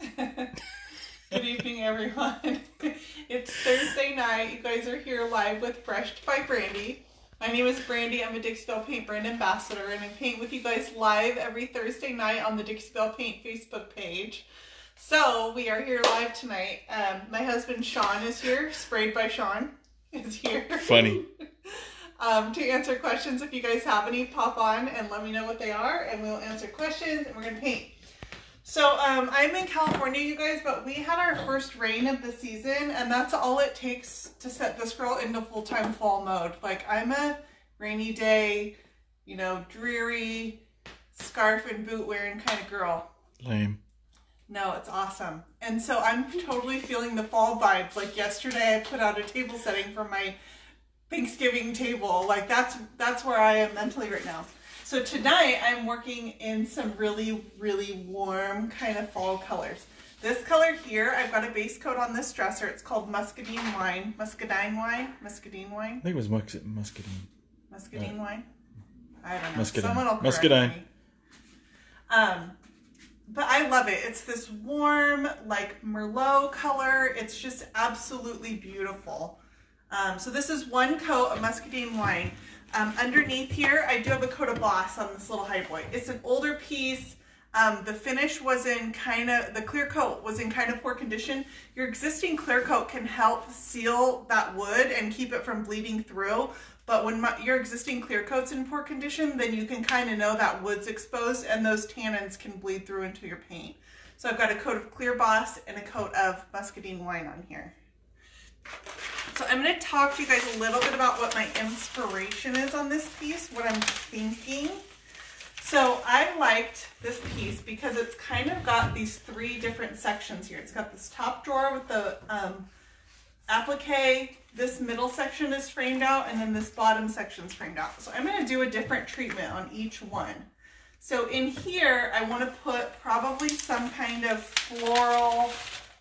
Good evening, everyone. It's Thursday night. You guys are here live with Brushed by Brandy. My name is Brandy. I'm a Dixie Belle Paint brand ambassador, and I paint with you guys live every Thursday night on the Dixie Belle Paint Facebook page. So we are here live tonight. My husband Sean is here. Sprayed by Sean is here. Funny. To answer questions. If you guys have any, pop on and let me know what they are, and we'll answer questions, and we're gonna paint. So I'm in California, you guys, but we had our first rain of the season, and that's all it takes to set this girl into full-time fall mode. Like, I'm a rainy day, you know, dreary, scarf and boot wearing kind of girl. Lame. No, it's awesome. And so I'm totally feeling the fall vibes. Like yesterday I put out a table setting for my Thanksgiving table. Like that's where I am mentally right now. So tonight I'm working in some really, really warm kind of fall colors. This color here, I've got a base coat on this dresser. It's called Muscadine Wine. Muscadine Wine? Muscadine Wine? I think it was muscadine. Muscadine wine? I don't know. Muscadine. Someone will correct Muscadine. me. But I love it. It's this warm, like Merlot color. It's just absolutely beautiful. So this is one coat of Muscadine Wine. Underneath here, I do have a coat of Boss on this little high boy. It's an older piece. The finish was in the clear coat was in kind of poor condition. Your existing clear coat can help seal that wood and keep it from bleeding through. But when your existing clear coat's in poor condition, then you can kind of know that wood's exposed and those tannins can bleed through into your paint. So I've got a coat of Clear Boss and a coat of Muscadine Wine on here. So I'm going to talk to you guys a little bit about what my inspiration is on this piece, what I'm thinking. So I liked this piece because it's kind of got these three different sections here. It's got this top drawer with the applique, this middle section is framed out, and then this bottom section is framed out. So I'm going to do a different treatment on each one. So in here, I want to put probably some kind of floral,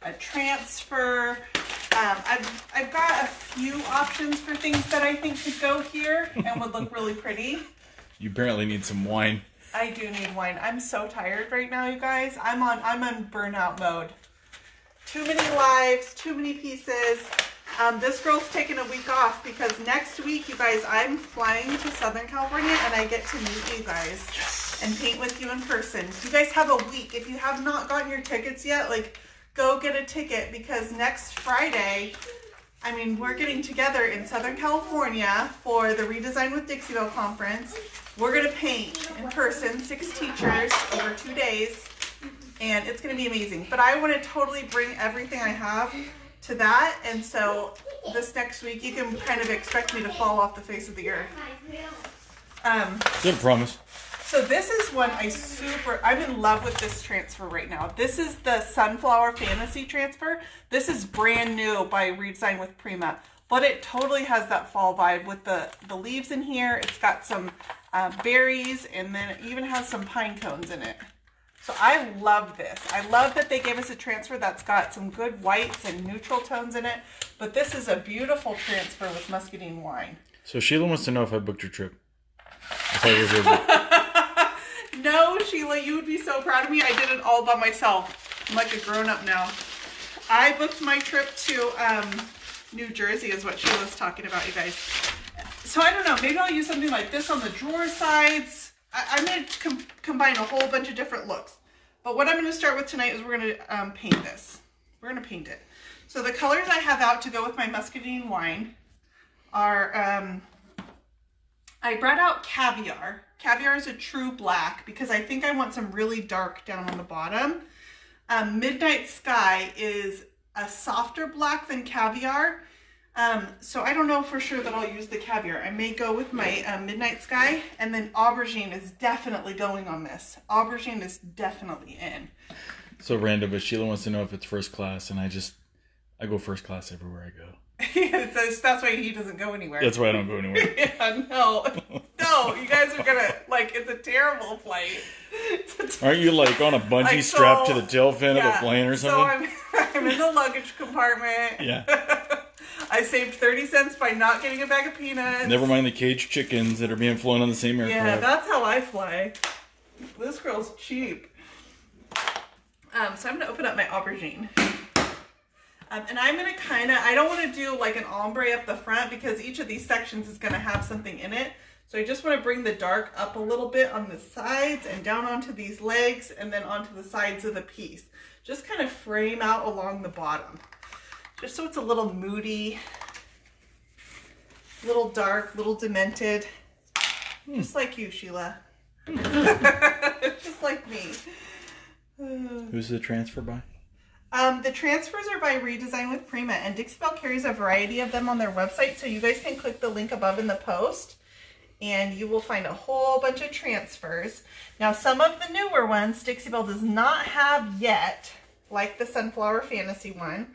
a transfer. I've got a few options for things that I think could go here and would look really pretty. You apparently need some wine. I do need wine. I'm so tired right now, you guys. I'm on burnout mode. Too many lives, too many pieces. This girl's taking a week off because next week, you guys, I'm flying to Southern California and I get to meet you guys and paint with you in person. You guys have a week. If you have not gotten your tickets yet, like, go get a ticket because next Friday, I mean, we're getting together in Southern California for the Redesign with Dixie Belle conference. We're going to paint in person, 6 teachers over 2 days, and it's going to be amazing. But I want to totally bring everything I have to that, and so this next week you can kind of expect me to fall off the face of the earth. Good promise. So this is one I'm in love with this transfer right now. This is the Sunflower Fantasy transfer. This is brand new by Redesign with Prima, but it totally has that fall vibe with the leaves in here. It's got some berries, and then it even has some pine cones in it. So I love this. I love that they gave us a transfer that's got some good whites and neutral tones in it, but this is a beautiful transfer with Muscadine Wine. So Sheila wants to know if I booked your trip. I thought it was No, Sheila, you would be so proud of me. I did it all by myself. I'm like a grown-up now. I booked my trip to New Jersey is what Sheila's talking about, you guys. So I don't know. Maybe I'll use something like this on the drawer sides. I'm going to combine a whole bunch of different looks. But what I'm going to start with tonight is we're going to paint this. We're going to paint it. So the colors I have out to go with my Muscadine Wine are... I brought out Caviar. Caviar is a true black because I think I want some really dark down on the bottom. Midnight Sky is a softer black than Caviar. So I don't know for sure that I'll use the Caviar. I may go with my Midnight Sky, and then Aubergine is definitely going on this. Aubergine is definitely in. so random, but Sheila wants to know if it's first class, and I go first class everywhere I go. That's why he doesn't go anywhere. That's why I don't go anywhere. Yeah, no, you guys are gonna it's a terrible flight. Aren't you like on a bungee strapped to the tail fin of a plane or something? So I'm in the luggage compartment. Yeah. I saved 30 cents by not getting a bag of peanuts. Never mind the caged chickens that are being flown on the same aircraft. Yeah, that's how I fly. This girl's cheap. So I'm going to open up my aubergine. And I'm going to I don't want to do like an ombre up the front because each of these sections is going to have something in it. So I just want to bring the dark up a little bit on the sides and down onto these legs and then onto the sides of the piece. Just kind of frame out along the bottom. Just so it's a little moody, little dark, little demented. Just like you, Sheila. Just like me. Who's the transfer by? The transfers are by Redesign with Prima, and Dixie Belle carries a variety of them on their website, so you guys can click the link above in the post, and you will find a whole bunch of transfers. Now, some of the newer ones Dixie Belle does not have yet, like the Sunflower Fantasy one.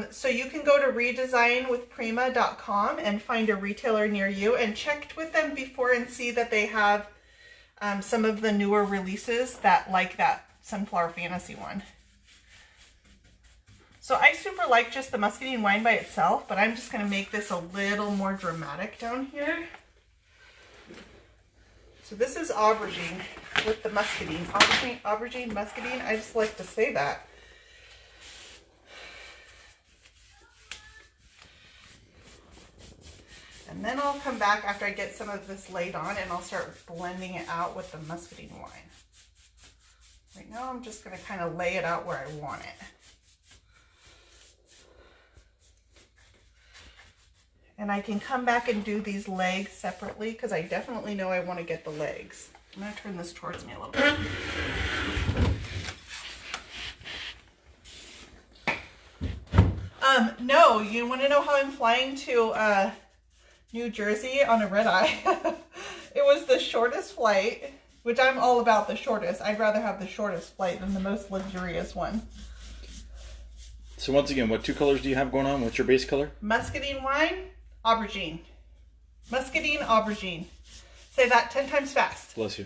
So you can go to redesignwithprima.com and find a retailer near you and check with them before and see that they have some of the newer releases that like that Sunflower Fantasy one. So I super like just the muscadine wine by itself, but I'm just going to make this a little more dramatic down here. So this is aubergine with the muscadine. Aubergine, muscadine, I just like to say that. And then I'll come back after I get some of this laid on and I'll start blending it out with the muscadine wine. Right now I'm just going to kind of lay it out where I want it. And I can come back and do these legs separately because I definitely know I want to get the legs. I'm going to turn this towards me a little bit. No, you want to know how I'm flying to New Jersey on a red eye? It was the shortest flight, which I'm all about the shortest. I'd rather have the shortest flight than the most luxurious one. So once again, what two colors do you have going on? What's your base color? Muscadine wine, aubergine. Muscadine, aubergine. Say that 10 times fast. Bless you.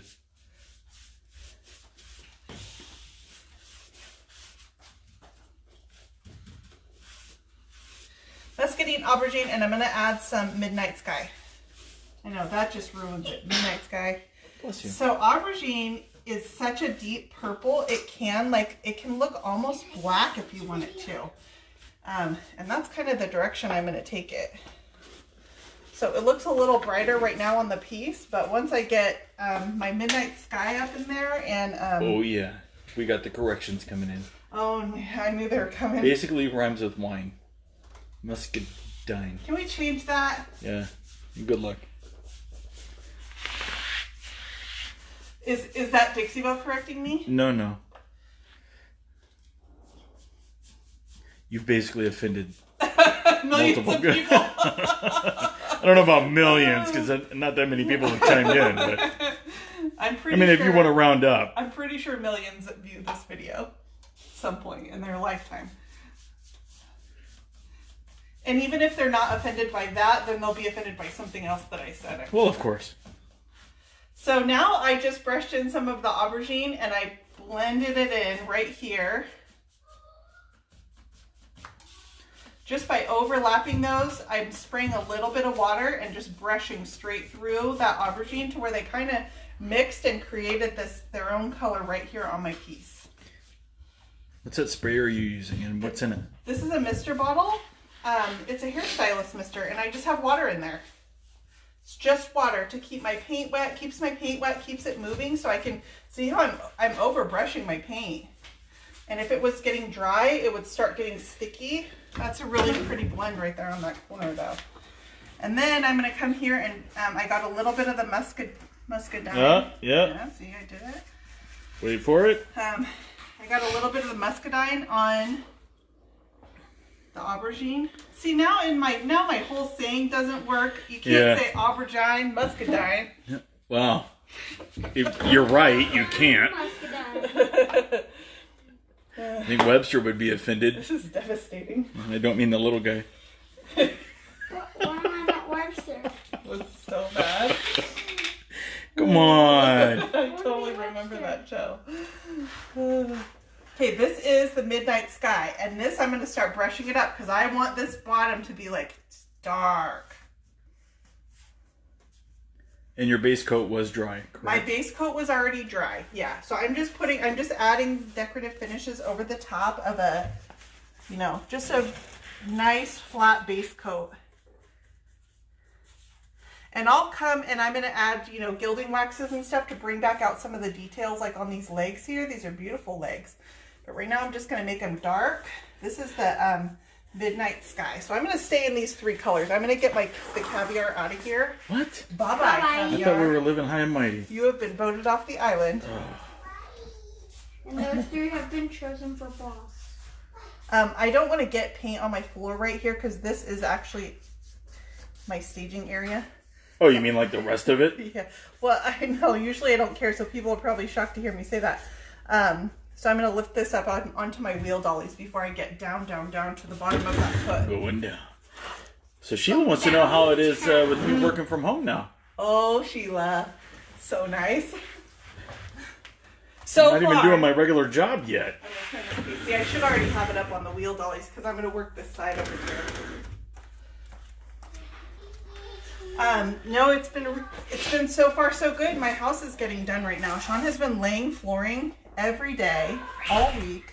Muscadine, aubergine, and I'm going to add some Midnight Sky. I know, that just ruins it. Midnight Sky. Bless you. So aubergine is such a deep purple, it can look almost black if you want it to. And that's kind of the direction I'm going to take it. So it looks a little brighter right now on the piece, but once I get my Midnight Sky up in there and... oh yeah, we got the corrections coming in. Oh, I knew they were coming. Basically rhymes with wine. Muscadine. Can we change that? Yeah, good luck. Is that Dixie Belle correcting me? No. You've basically offended Millions multiple of people. I don't know about millions because not that many people have chimed in. But I'm pretty sure, if you want to round up. I'm pretty sure millions view this video at some point in their lifetime. And even if they're not offended by that, then they'll be offended by something else that I said. Well, of course. So now I just brushed in some of the aubergine and I blended it in right here. Just by overlapping those, I'm spraying a little bit of water and just brushing straight through that aubergine to where they kind of mixed and created their own color right here on my piece. What's that spray are you using and what's in it? This is a mister bottle. It's a hairstylist mister, and I just have water in there. It's just water to keep my paint wet, keeps my paint wet, keeps it moving, so I can see how I'm over brushing my paint. And if it was getting dry, it would start getting sticky. That's a really pretty blend right there on that corner, though. And then I'm going to come here and I got a little bit of the muscadine. Yeah. See, I did it. Wait for it. I got a little bit of the muscadine on the aubergine. See, now my whole saying doesn't work. You can't say aubergine, muscadine. Yeah. Wow. You're right, you can't. I think Webster would be offended. This is devastating. I don't mean the little guy. Why am I not Webster? It was so bad. Come on. I totally remember that show. Okay, this is the Midnight Sky, and this I'm going to start brushing it up because I want this bottom to be like dark. And your base coat was dry, correct? My base coat was already dry, yeah. So I'm just adding decorative finishes over the top of a, you know, just a nice flat base coat. And I'll come and I'm going to add, you know, gilding waxes and stuff to bring back out some of the details, like on these legs here. These are beautiful legs. But right now I'm just going to make them dark. This is the Midnight Sky. So I'm going to stay in these 3 colors. I'm going to get the caviar out of here. What? Bye-bye, Bye-bye. caviar. I thought we were living high and mighty. You have been voted off the island. And those 3 have been chosen for boss. I don't want to get paint on my floor right here because this is actually my staging area. Oh, you mean like the rest of it? Yeah. Well, I know. Usually I don't care, so people are probably shocked to hear me say that. So I'm going to lift this up onto my wheel dollies before I get down to the bottom of that foot. Going down. So Sheila wants to know how it is with me working from home now. Oh, Sheila. So nice. So I'm not even doing my regular job yet. I'm going to turn this piece. See, I should already have it up on the wheel dollies because I'm going to work this side over here. No, it's been so far so good. My house is getting done right now. Sean has been laying flooring every day, all week.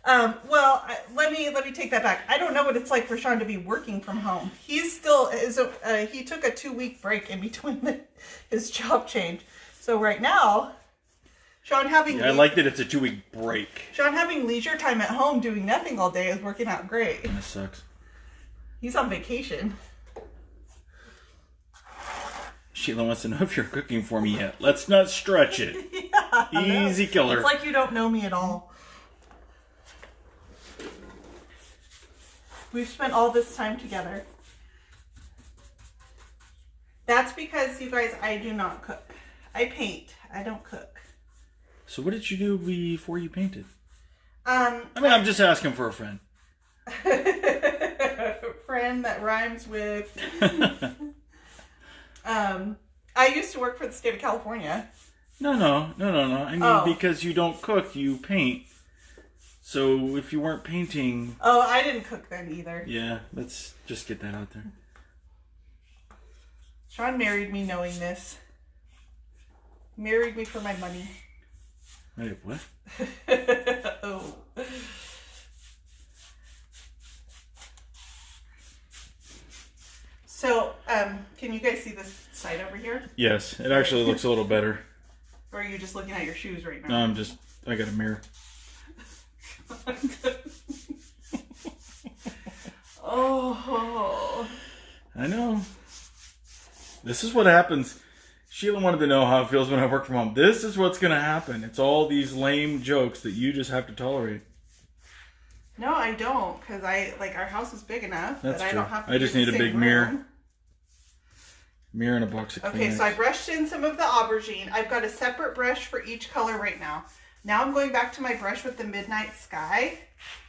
Well, let me take that back. I don't know what it's like for Sean to be working from home. He took a 2-week break in between his job change. So right now, Sean having I like that it's a 2-week break. Sean having leisure time at home doing nothing all day is working out great. That sucks. He's on vacation. Sheila wants to know if you're cooking for me yet. Let's not stretch it. Yeah, Easy killer. It's like you don't know me at all. We've spent all this time together. That's because, you guys, I do not cook. I paint. I don't cook. So what did you do before you painted? I mean, I'm just asking for a friend. Friend that rhymes with. I used to work for the state of California. No. I mean, because you don't cook, you paint. So if you weren't painting... Oh, I didn't cook then either. Yeah, let's just get that out there. Sean married me knowing this. Married me for my money. Wait, what? Oh. So, can you guys see this side over here? Yes, it actually looks a little better. Or are you just looking at your shoes right No, now? I got a mirror. Oh. I know. This is what happens. Sheila wanted to know how it feels when I work from home. This is what's going to happen. It's all these lame jokes that you just have to tolerate. No, I don't, because our house is big enough That's that I true. don't have to I just use the need a same big mirror. room. Mirror and a box of Kleenex. Okay, so I brushed in some of the aubergine. I've got a separate brush for each color right now. Now I'm going back to my brush with the Midnight Sky,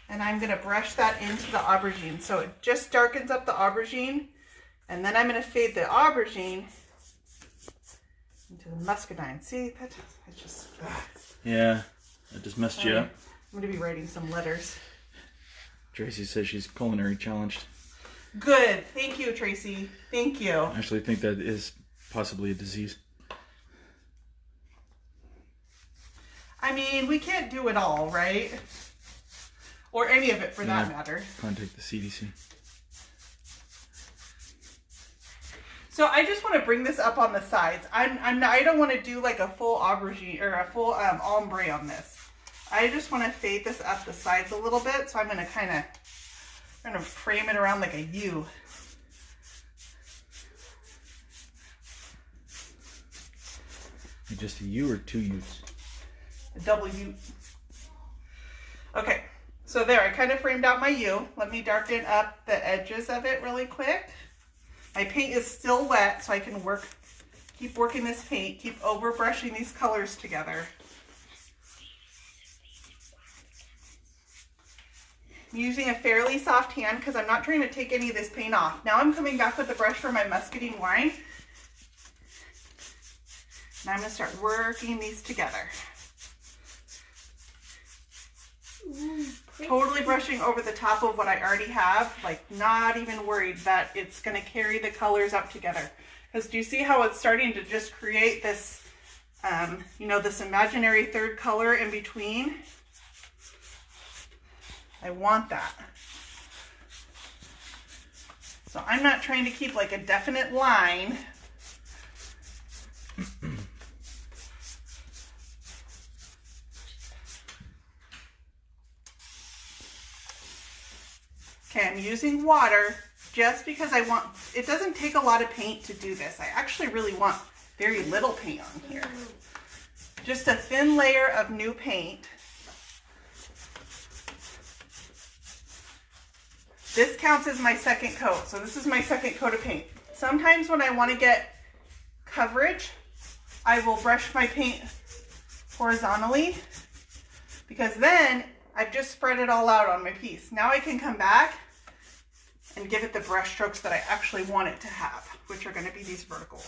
and I'm going to brush that into the aubergine. So it just darkens up the aubergine, and then I'm going to fade the aubergine into the muscadine. See, that's just... Yeah, I just messed you up. I'm going to be writing some letters. Tracy says she's culinary challenged. Good. Thank you, Tracy. Thank you. I actually think that is possibly a disease. I mean, we can't do it all, right? Or any of it for that matter. Contact the CDC. So I just want to bring this up on the sides. I don't want to do like a full aubergine or a full ombre on this. I just want to fade this up the sides a little bit. So I'm going to kind of frame it around like a U. Just a U or 2 U's? A double U. Okay, so there, I kind of framed out my U. Let me darken up the edges of it really quick. My paint is still wet, so I can keep working this paint, keep over brushing these colors together. I'm using a fairly soft hand because I'm not trying to take any of this paint off. Now I'm coming back with the brush for my muscadine wine. And I'm going to start working these together. Ooh, Totally brushing over the top of what I already have, like not even worried that it's going to carry the colors up together. Because do you see how it's starting to just create this, you know, this imaginary third color in between? I want that. So I'm not trying to keep like a definite line. Okay, I'm using water just because I want, it doesn't take a lot of paint to do this. I actually really want very little paint on here. Just a thin layer of new paint. This counts as my second coat. So this is my second coat of paint. Sometimes when I want to get coverage, I will brush my paint horizontally because then I've just spread it all out on my piece. Now I can come back and give it the brush strokes that I actually want it to have, which are going to be these vertical.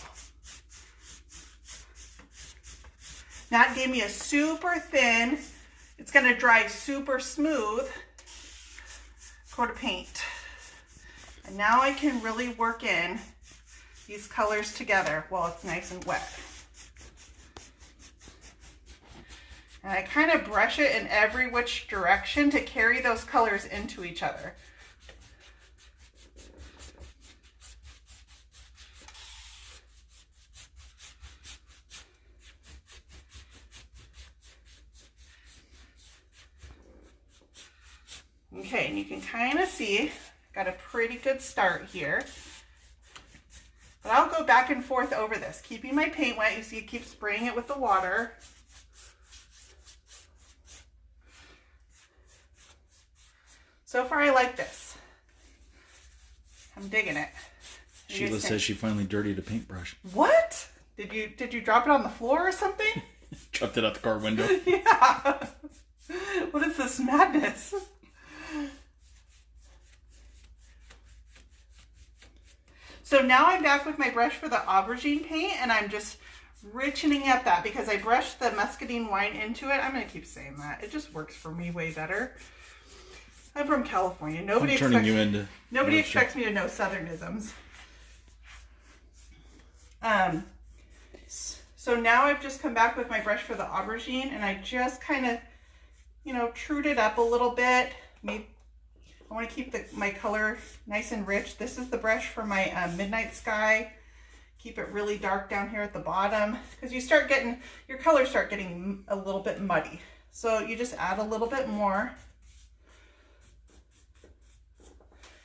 That gave me a super thin, it's going to dry super smooth coat of paint. And now I can really work in these colors together while it's nice and wet. And I kind of brush it in every which direction to carry those colors into each other. Okay, and you can kind of see, got a pretty good start here. But I'll go back and forth over this, keeping my paint wet. You see it keeps spraying it with the water. So far I like this. I'm digging it. Sheila says she finally dirtied a paintbrush. What? Did you drop it on the floor or something? Dropped it out the car window. Yeah. What is this madness? So now I'm back with my brush for the aubergine paint, and I'm just richening up that because I brushed the muscadine wine into it. I'm going to keep saying that. It just works for me way better. I'm from California. Nobody expects me to know Southernisms. So now I've just come back with my brush for the aubergine, and I just kind of, you know, trued it up a little bit. I want to keep my color nice and rich. This is the brush for my Midnight Sky. Keep it really dark down here at the bottom because your colors start getting a little bit muddy. So you just add a little bit more.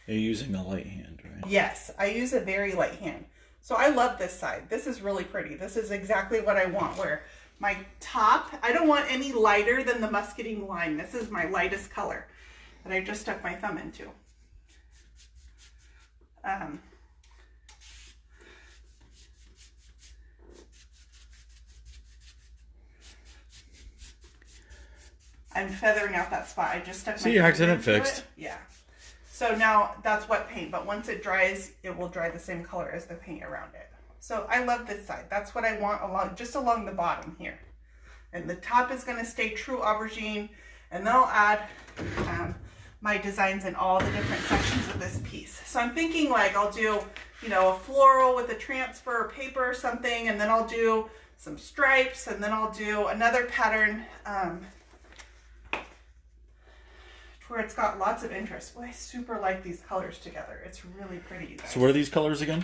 You're using a light hand, right? Yes, I use a very light hand. So I love this side. This is really pretty. This is exactly what I want, where my top, I don't want any lighter than the muscadine wine. This is my lightest color that I just stuck my thumb into. I'm feathering out that spot. I just stuck my See, accident fixed. Yeah. So now that's wet paint, but once it dries, it will dry the same color as the paint around it. So I love this side. That's what I want just along the bottom here. And the top is going to stay true aubergine, and then I'll add my designs in all the different sections of this piece. So I'm thinking like I'll do, you know, a floral with a transfer paper or something, and then I'll do some stripes, and then I'll do another pattern where it's got lots of interest. Well, I super like these colors together. It's really pretty, you guys. So what are these colors again?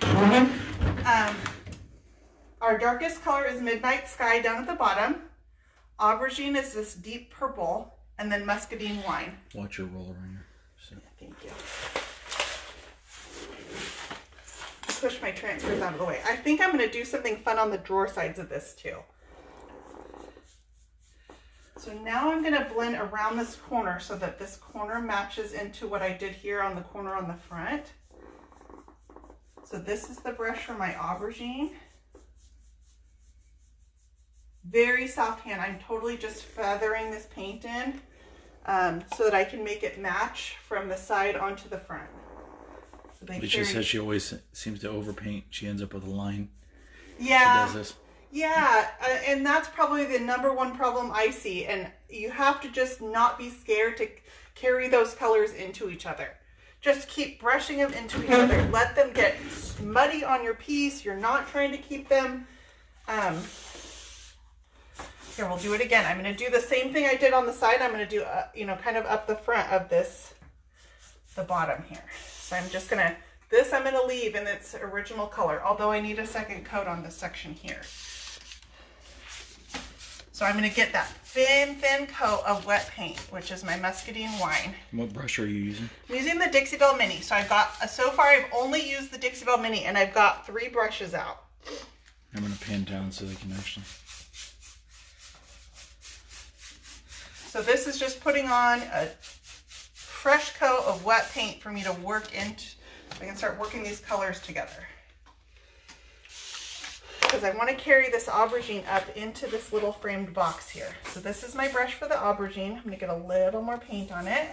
Our darkest color is Midnight Sky down at the bottom. Aubergine is this deep purple, and then muscadine wine. Watch your roller on your... So. Yeah, thank you. Push my transfers out of the way. I think I'm going to do something fun on the drawer sides of this too. So now I'm going to blend around this corner so that this corner matches into what I did here on the corner on the front. So this is the brush for my aubergine. Very soft hand. I'm totally just feathering this paint in so that I can make it match from the side onto the front. So Alicia says she always seems to overpaint. She ends up with a line. Yeah. She does this. Yeah, and that's probably the #1 problem I see. And you have to just not be scared carry those colors into each other. Just keep brushing them into each other. Let them get muddy on your piece. You're not trying to keep them, here, we'll do it again. I'm going to do the same thing I did on the side. I'm going to do, you know, kind of up the front of this, the bottom here. So I'm just going to, this I'm going to leave in its original color, although I need a second coat on this section here. So I'm going to get that thin coat of wet paint, which is my muscadine wine. What brush are you using? I'm using the Dixie Belle Mini. So I've got, so far I've only used the Dixie Belle Mini, and I've got 3 brushes out. I'm going to pan down so they can actually... So this is just putting on a fresh coat of wet paint for me to work into. I can start working these colors together. Because I want to carry this aubergine up into this little framed box here. So this is my brush for the aubergine. I'm going to get a little more paint on it.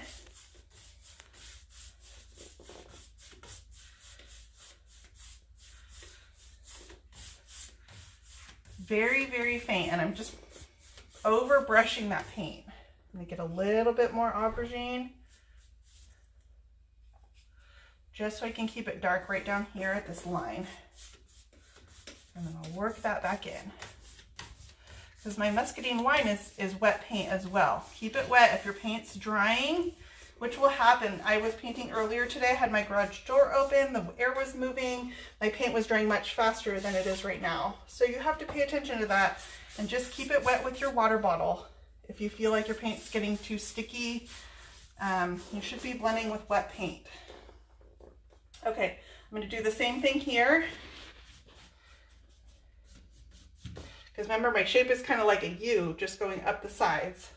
Very, very faint, and I'm just over brushing that paint. I'm going to get a little bit more aubergine, just so I can keep it dark right down here at this line. And then I'll work that back in. Because my muscadine wine is wet paint as well. Keep it wet if your paint's drying, which will happen. I was painting earlier today, I had my garage door open, the air was moving, my paint was drying much faster than it is right now. So you have to pay attention to that and just keep it wet with your water bottle. If you feel like your paint's getting too sticky, you should be blending with wet paint. Okay, I'm going to do the same thing here. Because remember, my shape is kind of like a U, just going up the sides.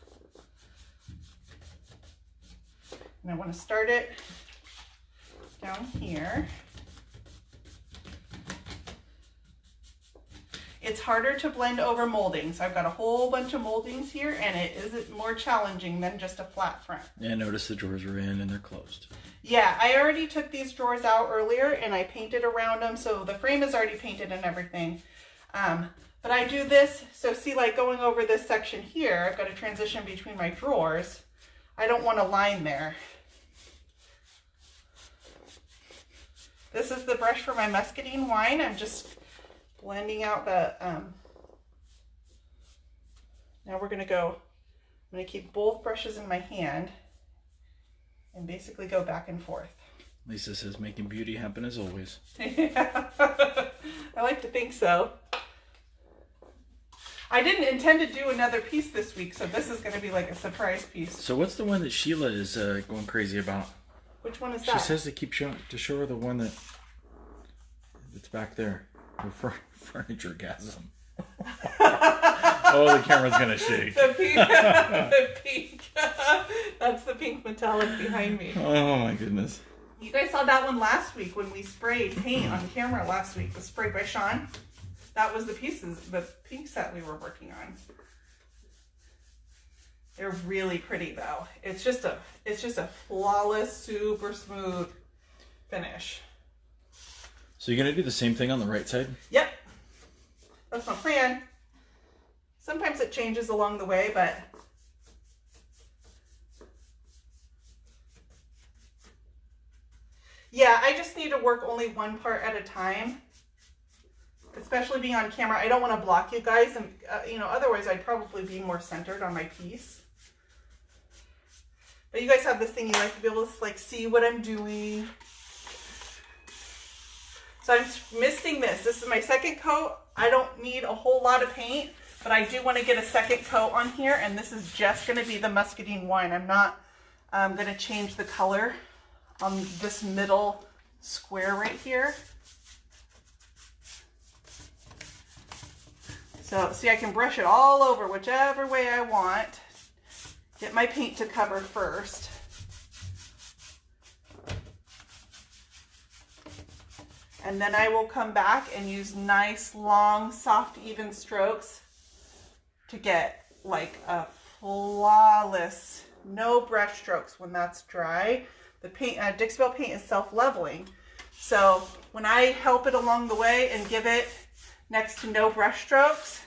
And I want to start it down here. It's harder to blend over moldings. I've got a whole bunch of moldings here, and it is more challenging than just a flat front. Yeah, notice the drawers are in and they're closed. Yeah, I already took these drawers out earlier and I painted around them, so the frame is already painted and everything. But I do this, so see, like going over this section here, I've got a transition between my drawers. I don't want a line there. This is the brush for my muscadine wine. I'm just blending out the, now we're gonna go, I'm gonna keep both brushes in my hand and basically go back and forth. Lisa says making beauty happen as always. Yeah. I like to think so. I didn't intend to do another piece this week, so this is gonna be like a surprise piece. So what's the one that Sheila is going crazy about? Which one is that? She says to keep showing, to show her the one that's back there. The furniture gasm. Oh, the camera's gonna shake. The pink. The pink. That's the pink metallic behind me. Oh my goodness. You guys saw that one last week when we sprayed paint on camera last week. It was sprayed by Sean. That was the pieces, the pink set we were working on. They're really pretty though. It's just a flawless, super smooth finish. So you're gonna do the same thing on the right side? Yep. That's my plan. Sometimes it changes along the way, but yeah, I just need to work only one part at a time. Especially being on camera, I don't want to block you guys, and you know, otherwise I'd probably be more centered on my piece. But you guys have this thing, you like to be able to like see what I'm doing. So I'm misting this. This is my second coat. I don't need a whole lot of paint, but I do want to get a second coat on here, and this is just going to be the muscadine wine. I'm not going to change the color on this middle square right here. So see, I can brush it all over whichever way I want. Get my paint to cover first. And then I will come back and use nice, long, soft, even strokes to get like a flawless, no brush strokes when that's dry. The paint, Dixie Belle paint is self-leveling. So when I help it along the way and give it next to no brush strokes,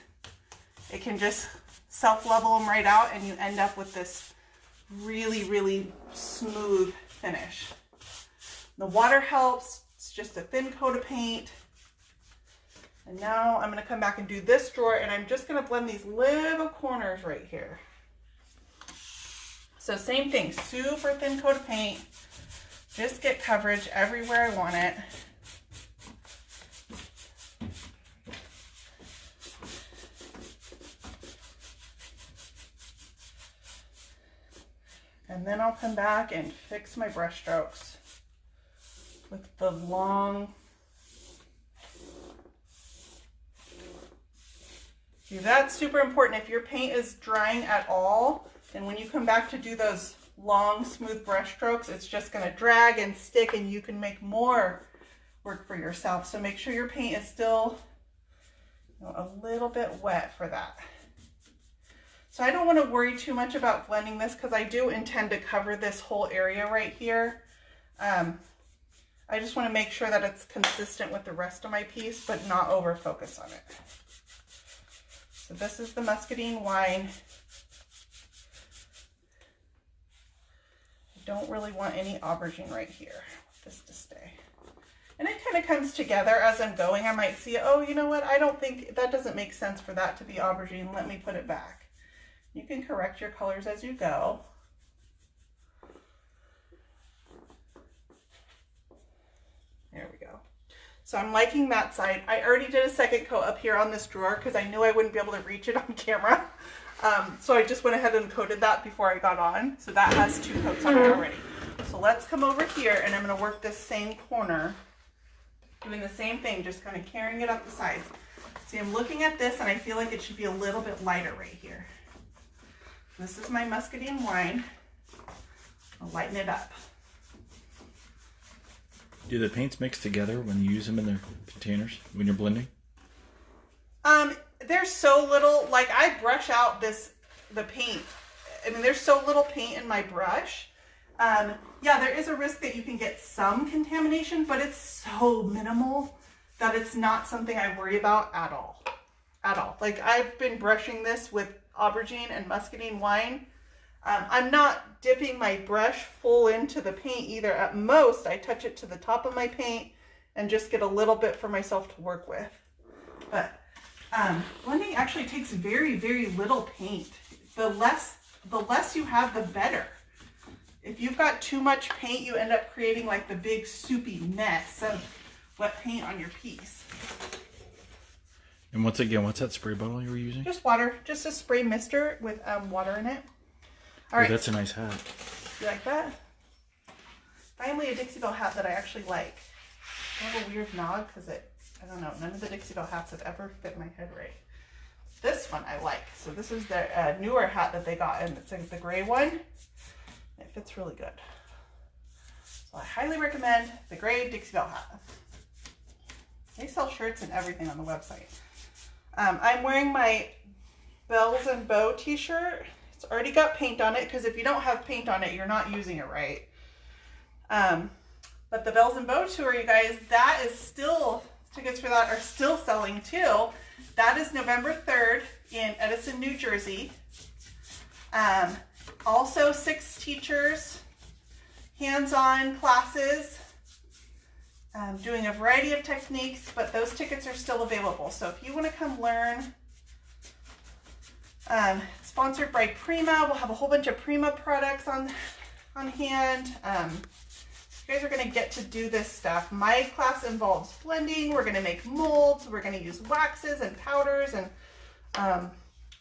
it can just self-level them right out, and you end up with this really, really smooth finish. The water helps. It's just a thin coat of paint. And now I'm going to come back and do this drawer, and I'm just going to blend these little corners right here. So same thing, super thin coat of paint. Just get coverage everywhere I want it. And then I'll come back and fix my brush strokes with the long. See, that's super important. If your paint is drying at all, and when you come back to do those long, smooth brush strokes, it's just going to drag and stick, and you can make more work for yourself. So make sure your paint is still, you know, a little bit wet for that. So I don't want to worry too much about blending this because I do intend to cover this whole area right here. I just want to make sure that it's consistent with the rest of my piece, but not over focus on it. So this is the muscadine wine. I don't really want any aubergine right here. I want this to stay. And it kind of comes together as I'm going. I might see, oh, you know what? I don't think that doesn't make sense for that to be aubergine. Let me put it back. You can correct your colors as you go. There we go. So I'm liking that side. I already did a second coat up here on this drawer because I knew I wouldn't be able to reach it on camera. So I just went ahead and coated that before I got on. So that has 2 coats on it already. So let's come over here, and I'm going to work this same corner, doing the same thing, just kind of carrying it up the sides. See, I'm looking at this, and I feel like it should be a little bit lighter right here. This is my muscadine wine. I'll lighten it up. Do the paints mix together when you use them in their containers when you're blending? There's so little, like I brush out the paint. I mean, there's so little paint in my brush. Yeah, there is a risk that you can get some contamination, but it's so minimal that it's not something I worry about at all. At all. Like I've been brushing this with aubergine and muscadine wine. I'm not dipping my brush full into the paint either. At most, I touch it to the top of my paint and just get a little bit for myself to work with. But blending actually takes very, very little paint. The less you have, the better. If you've got too much paint, you end up creating like the big soupy mess of wet paint on your piece. And once again, what's that spray bottle you were using? Just water, just a spray mister with water in it. All right. Oh, that's a nice hat. You like that? Finally, a Dixie Belle hat that I actually like. I have a weird nod because I don't know, none of the Dixie Belle hats have ever fit my head right. This one I like. So this is their newer hat that they got, and it's like the gray one. It fits really good. So I highly recommend the gray Dixie Belle hat. They sell shirts and everything on the website. I'm wearing my Bells and Bow t-shirt. It's already got paint on it because if you don't have paint on it, you're not using it right. But the Bells and Bow tour, you guys, that is still, tickets for that are still selling too. That is November 3rd in Edison, New Jersey. Also 6 teachers, hands-on classes, doing a variety of techniques, but those tickets are still available. So if you want to come learn, sponsored by Prima. We'll have a whole bunch of Prima products on hand. You guys are going to get to do this stuff. My class involves blending. We're going to make molds. We're going to use waxes and powders and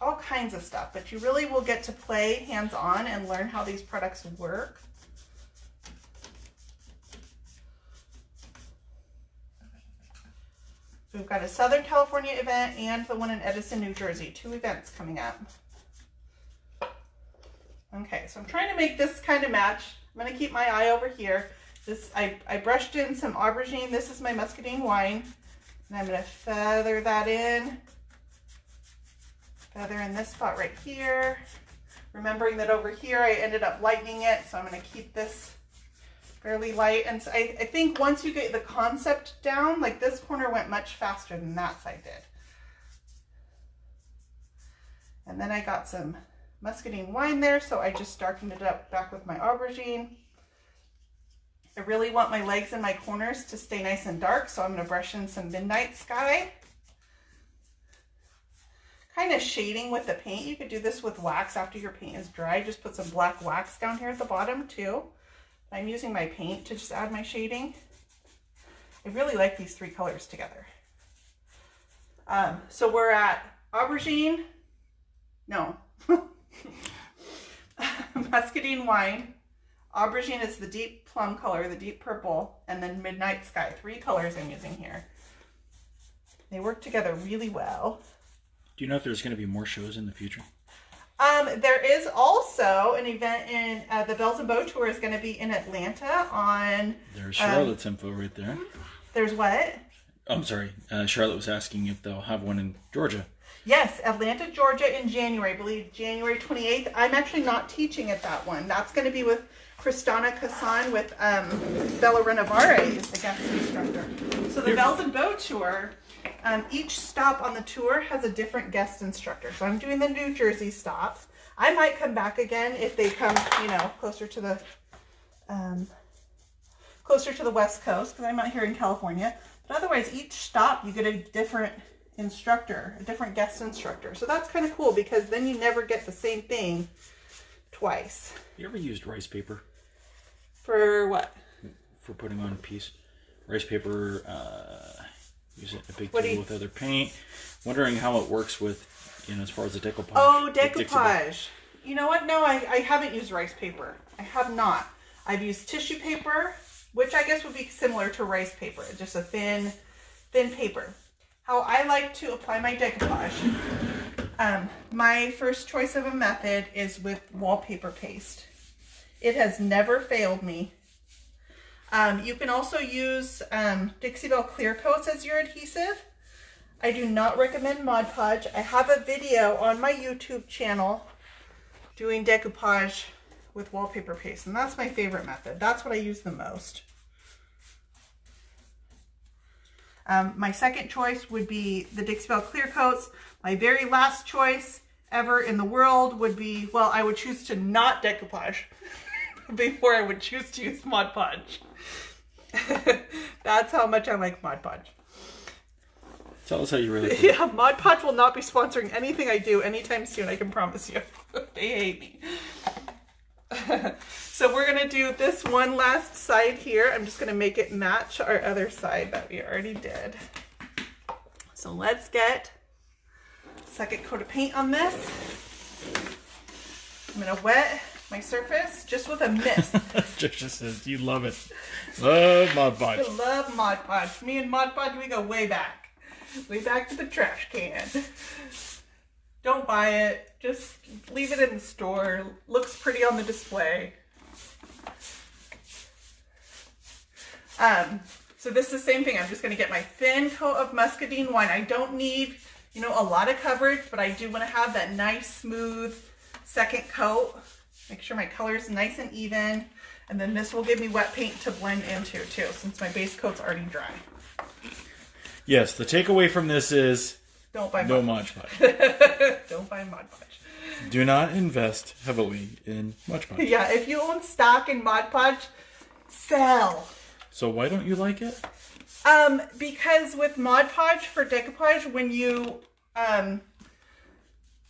all kinds of stuff. But you really will get to play hands-on and learn how these products work. We've got a Southern California event and the one in Edison, New Jersey. 2 events coming up. Okay, so I'm trying to make this kind of match. I'm going to keep my eye over here. This I brushed in some aubergine. This is my muscadine wine. And I'm going to feather that in. Feather in this spot right here. Remembering that over here I ended up lightening it, so I'm going to keep this fairly light. And so I think once you get the concept down, like this corner went much faster than that side did. And then I got some muscadine wine there, so I just darkened it up back with my aubergine. I really want my legs and my corners to stay nice and dark, so I'm going to brush in some Midnight Sky. Kind of shading with the paint. You could do this with wax after your paint is dry. Just put some black wax down here at the bottom too. I'm using my paint to just add my shading. I really like these three colors together. So we're at aubergine, no, muscadine wine. Aubergine is the deep plum color, the deep purple, and then Midnight Sky. Three colors I'm using here. They work together really well. Do you know if there's going to be more shows in the future? There is also an event in the Bells and Bow Tour is going to be in Atlanta on... There's Charlotte's info right there. There's what? I'm sorry. Charlotte was asking if they'll have one in Georgia. Yes, Atlanta, Georgia in January. I believe January 28th. I'm actually not teaching at that one. That's going to be with Kristana Kassan with Bella Renovare is the guest instructor. So the Bells and Bow Tour, each stop on the tour has a different guest instructor. So I'm doing the New Jersey stop. I might come back again if they come, you know, closer to the West Coast, because I'm not here in California. But otherwise, each stop you get a different instructor, a different guest instructor. So that's kind of cool because then you never get the same thing twice. You ever used rice paper? For what? For putting on a piece. Rice paper, use it in a big What do tool you- with other paint. Wondering how it works with, you know, as far as the decoupage. Oh, the decoupage. You know what? No, I haven't used rice paper. I have not. I've used tissue paper, which I guess would be similar to rice paper. Just a thin paper. How I like to apply my decoupage. My first choice of a method is with wallpaper paste. It has never failed me. You can also use Dixie Belle Clear Coats as your adhesive. I do not recommend Mod Podge. I have a video on my YouTube channel doing decoupage with wallpaper paste, and that's my favorite method. That's what I use the most. My second choice would be the Dixie Belle Clear Coats. My very last choice ever in the world would be, well, I would choose to not decoupage before I would choose to use Mod Podge. That's how much I like Mod Podge. Tell us how you really feel. Yeah, Mod Podge will not be sponsoring anything I do anytime soon, I can promise you. They hate me. So we're going to do this one last side here. I'm just going to make it match our other side that we already did. So let's get a second coat of paint on this. I'm going to wet my surface just with a mist. Trisha says you love it. Love Mod Podge. I love Mod Podge. Me and Mod Podge, we go way back. Way back to the trash can. Don't buy it. Just leave it in the store. Looks pretty on the display. So this is the same thing. I'm just going to get my thin coat of muscadine wine. I don't need, you know, a lot of coverage, but I do want to have that nice, smooth second coat. Make sure my color is nice and even. And then this will give me wet paint to blend into too, since my base coat's already dry. Yes, the takeaway from this is Don't buy no Mod Mod Podge. Podge. Don't buy Mod Podge. Do not invest heavily in Mod Podge. Yeah, if you own stock in Mod Podge, sell. So why don't you like it? Because with Mod Podge for decoupage, when you,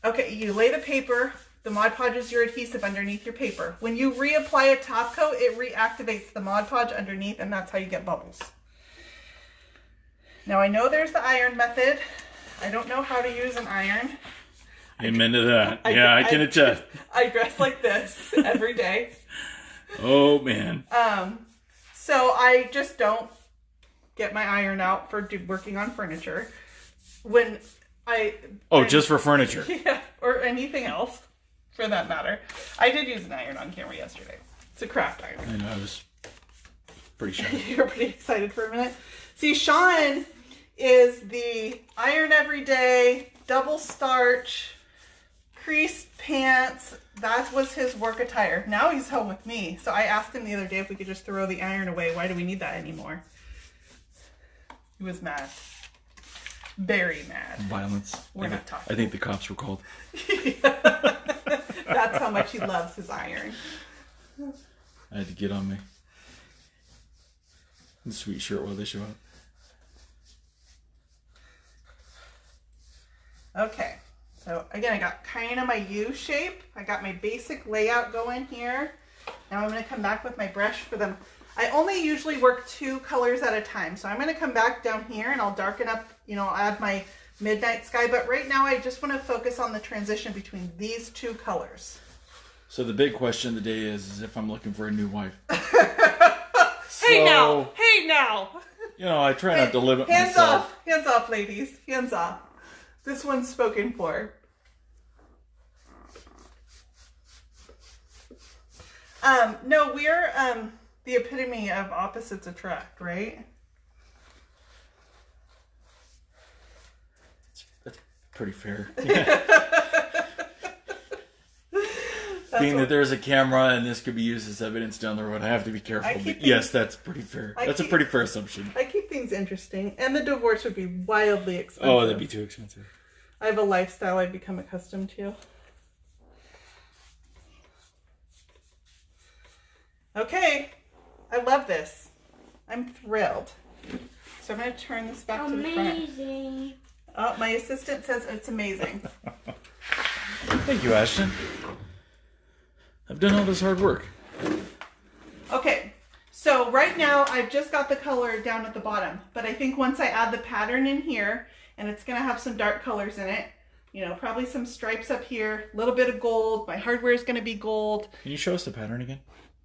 you lay the paper, the Mod Podge is your adhesive underneath your paper. When you reapply a top coat, it reactivates the Mod Podge underneath, and that's how you get bubbles. Now I know there's the iron method. I don't know how to use an iron. Amen to that. I can attest. I dress like this every day. Oh, man. So I just don't get my iron out for working on furniture. Just for furniture. Yeah, or anything else, for that matter. I did use an iron on camera yesterday. It's a craft iron. I know, I was pretty shy. You were pretty excited for a minute. See, Sean is the iron every day, double starch, creased pants. That was his work attire. Now he's home with me. So I asked him the other day if we could just throw the iron away. Why do we need that anymore? He was mad. Very mad. Violence. We're not talking. I think the cops were called. how much he loves his iron. I had to get on me. Sweet shirt while they show up. Okay, so again, I got kind of my U shape. I got my basic layout going here. Now I'm going to come back with my brush for them. I only usually work 2 colors at a time. So I'm going to come back down here and I'll darken up, you know, add my midnight sky. But right now I just want to focus on the transition between these 2 colors. So the big question of the day is if I'm looking for a new wife. Hey now! Hey now! You know, I try not to limit Hands myself. off! Hands off, ladies. Hands off. This one's spoken for. No, we're the epitome of opposites attract, right? That's pretty fair. Being that there's a camera and this could be used as evidence down the road, I have to be careful. But yes, that's pretty fair. That's a pretty fair assumption. I keep things interesting. And the divorce would be wildly expensive. Oh, that'd be too expensive. I have a lifestyle I've become accustomed to. Okay. I love this. I'm thrilled. So I'm going to turn this back to the front. Amazing. Oh, my assistant says it's amazing. Thank you, Ashton. I've done all this hard work. Okay, so right now I've just got the color down at the bottom, but I think once I add the pattern in here, and it's gonna have some dark colors in it, you know, probably some stripes up here, a little bit of gold, my hardware is gonna be gold. Can you show us the pattern again?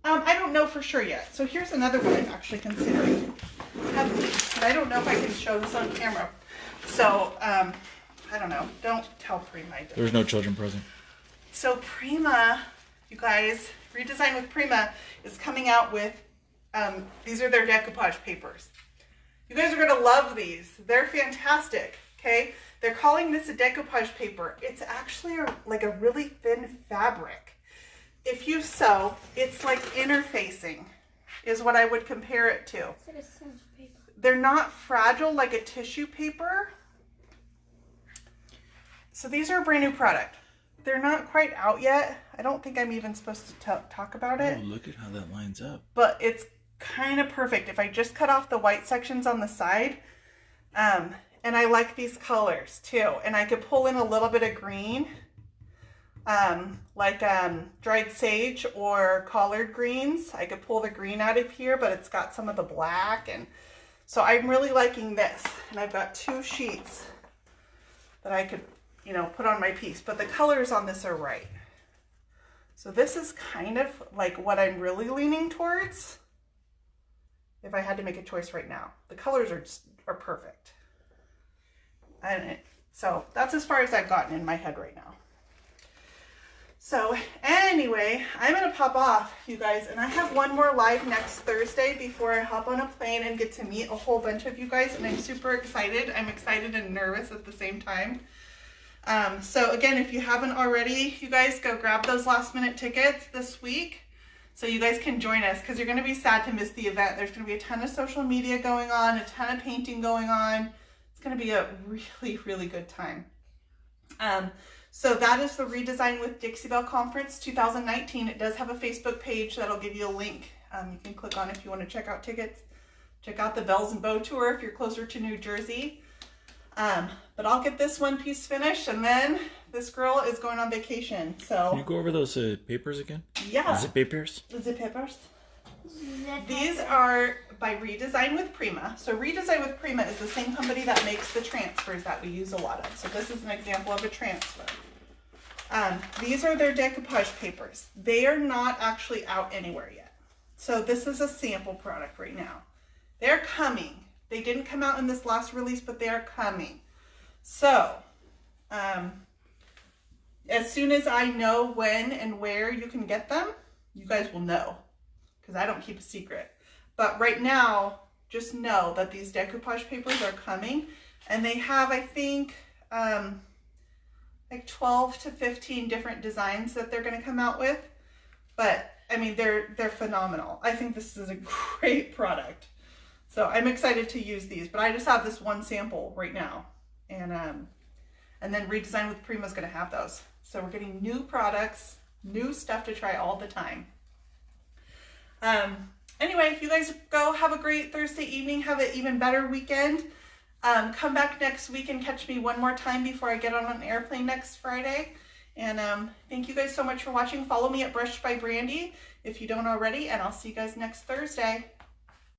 I don't know for sure yet. So here's another one I'm actually considering. But I don't know if I can show this on camera. So, I don't know. Don't tell Prima I did. There's no children present. So Prima, you guys, Redesign with Prima is coming out with, these are their decoupage papers. You guys are going to love these. They're fantastic, okay? They're calling this a decoupage paper. It's actually like a really thin fabric. If you sew, it's like interfacing is what I would compare it to. It's like a stencil paper. They're not fragile like a tissue paper. So these are a brand new product. They're not quite out yet. I don't think I'm even supposed to talk about it. Oh, look at how that lines up. But it's kind of perfect. If I just cut off the white sections on the side, and I like these colors too. And I could pull in a little bit of green, like dried sage or collard greens. I could pull the green out of here, but it's got some of the black. And so I'm really liking this. And I've got 2 sheets that I could, you know, put on my piece, but the colors on this are right. So this is kind of like what I'm really leaning towards if I had to make a choice right now. The colors are perfect. And so that's as far as I've gotten in my head right now. So anyway, I'm going to pop off, you guys, and I have one more live next Thursday before I hop on a plane and get to meet a whole bunch of you guys, and I'm super excited. I'm excited and nervous at the same time. So again, if you haven't already, you guys go grab those last minute tickets this week so you guys can join us, because you're going to be sad to miss the event. There's going to be a ton of social media going on, a ton of painting going on. It's going to be a really, really good time. So that is the Redesign with Dixie Belle Conference 2019. It does have a Facebook page that'll give you a link. You can click on if you want to check out tickets. Check out the Bells and Bow Tour if you're closer to New Jersey. But I'll get this one piece finished, and then this girl is going on vacation. So can you go over those papers again? Yeah. Is it papers? Is it papers? These are by Redesign with Prima. So Redesign with Prima is the same company that makes the transfers that we use a lot of. So this is an example of a transfer. These are their decoupage papers. They are not actually out anywhere yet. So this is a sample product right now. They're coming. They didn't come out in this last release, but they are coming. So, as soon as I know when and where you can get them, you guys will know, because I don't keep a secret. But right now, just know that these decoupage papers are coming, and they have, I think, like 12 to 15 different designs that they're going to come out with. But I mean, they're phenomenal. I think this is a great product. So I'm excited to use these, but I just have this one sample right now. And then Redesign with Prima is going to have those. So we're getting new products new stuff to try all the time. Anyway, you guys go have a great Thursday evening. Have an even better weekend. Come back next week and catch me one more time before I get on an airplane next Friday. And thank you guys so much for watching. Follow me at Brushed by Brandy if you don't already, and I'll see you guys next Thursday.